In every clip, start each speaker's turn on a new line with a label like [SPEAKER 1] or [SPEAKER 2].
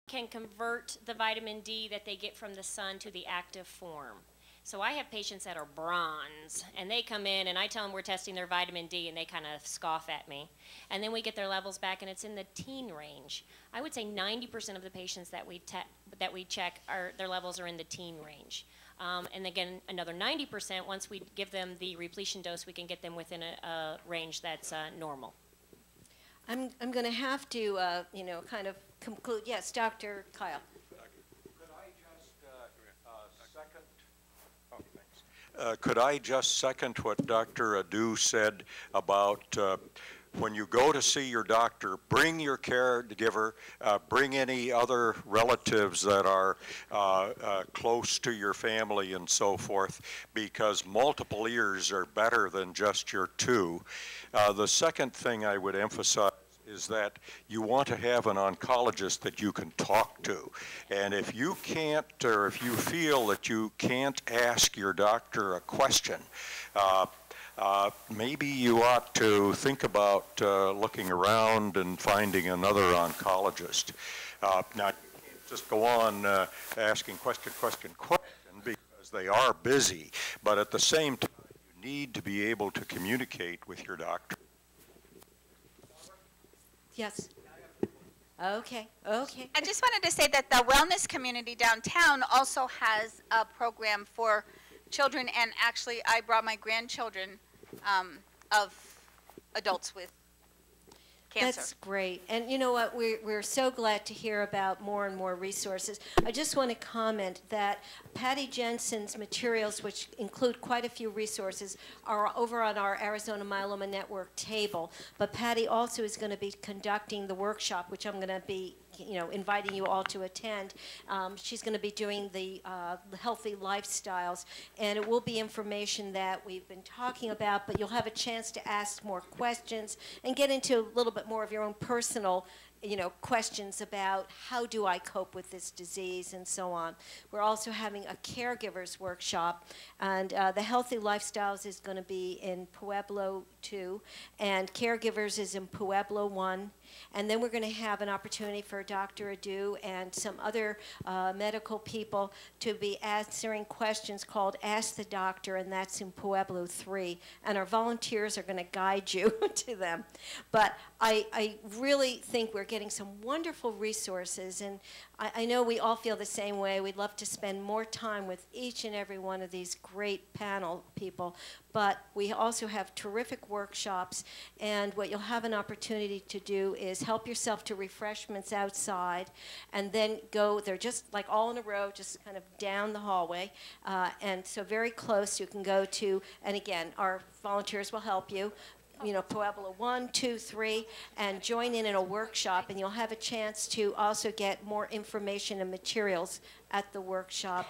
[SPEAKER 1] can convert the vitamin D that they get from the sun to the active form. So I have patients that are bronze, and they come in, and I tell them we're testing their vitamin D, and they kind of scoff at me. And then we get their levels back, and it's in the teen range. I would say 90% of the patients that we check, their levels are in the teen range. And again, another 90%, once we give them the repletion dose, we can get them within a range that's normal.
[SPEAKER 2] I'm going to have to, kind of conclude. Yes, Dr. Kyle.
[SPEAKER 3] Could I just second what Dr. Adu said about when you go to see your doctor, bring your caregiver, bring any other relatives that are close to your family and so forth, because multiple ears are better than just your two. The second thing I would emphasize is that you want to have an oncologist that you can talk to. And if you can't, or if you feel that you can't ask your doctor a question, maybe you ought to think about looking around and finding another oncologist. Now, you can't just go on asking question, because they are busy, but at the same time, you need to be able to communicate with your doctor.
[SPEAKER 2] Yes. Okay. Okay.
[SPEAKER 4] I just wanted to say that the wellness community downtown also has a program for children, and actually I brought my grandchildren of adults with cancer.
[SPEAKER 2] That's great. And you know what, we're so glad to hear about more and more resources. I just want to comment that Patty Jensen's materials, which include quite a few resources, are over on our Arizona Myeloma Network table. But Patty also is going to be conducting the workshop, which I'm going to be inviting you all to attend. She's going to be doing the healthy lifestyles, and it will be information that we've been talking about, but you'll have a chance to ask more questions and get into a little bit more of your own personal questions about how do I cope with this disease and so on. We're also having a caregivers workshop, and the healthy lifestyles is going to be in Pueblo 2, and caregivers is in Pueblo 1. And then we're going to have an opportunity for Dr. Adu and some other medical people to be answering questions called Ask the Doctor, and that's in Pueblo 3. And our volunteers are going to guide you to them. But I really think we're getting some wonderful resources, and I know we all feel the same way. We'd love to spend more time with each and every one of these great panel people. But we also have terrific workshops, and what you'll have an opportunity to do is help yourself to refreshments outside, and then go, they're just like all in a row, just kind of down the hallway, and so very close you can go to, and again, our volunteers will help you, Pueblo 1, 2, 3, and join in a workshop, and you'll have a chance to also get more information and materials at the workshop.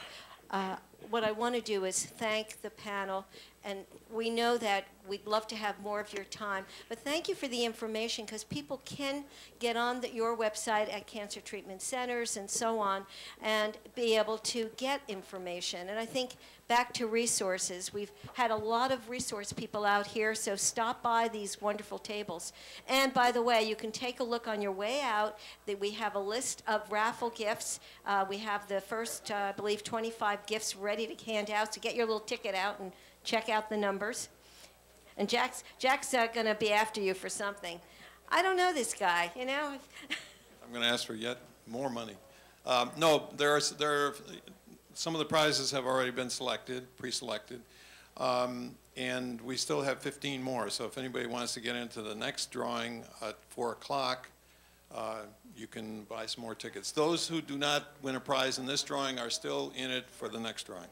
[SPEAKER 2] What I want to do is thank the panel, and we know that we'd love to have more of your time, but thank you for the information, because people can get on your website at cancer treatment centers and so on and be able to get information. And I think back to resources, we've had a lot of resource people out here, so stop by these wonderful tables. And by the way, you can take a look on your way out that we have a list of raffle gifts. We have the first, I believe, 25 gifts ready to hand out, so get your little ticket out and check out the numbers. And Jack's going to be after you for something. I don't know this guy, I'm
[SPEAKER 5] going to ask for yet more money. No, some of the prizes have already been selected, pre-selected, and we still have 15 more. So if anybody wants to get into the next drawing at 4 o'clock, you can buy some more tickets. Those who do not win a prize in this drawing are still in it for the next drawing.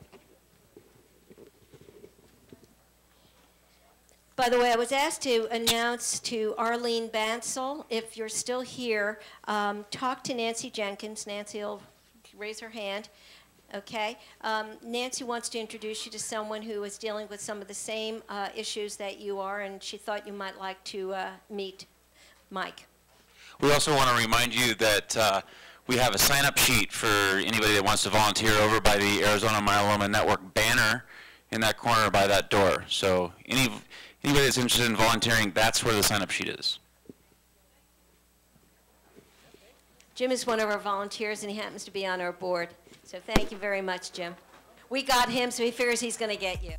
[SPEAKER 2] By the way, I was asked to announce to Arlene Bansell, if you're still here, talk to Nancy Jenkins. Nancy will raise her hand. Okay. Nancy wants to introduce you to someone who is dealing with some of the same issues that you are, and she thought you might like to meet Mike.
[SPEAKER 6] We also want to remind you that we have a sign-up sheet for anybody that wants to volunteer over by the Arizona Myeloma Network banner in that corner by that door. So anybody that's interested in volunteering, that's where the sign-up sheet is.
[SPEAKER 2] Jim is one of our volunteers, and he happens to be on our board. So thank you very much, Jim. We got him, so he figures he's going to get you.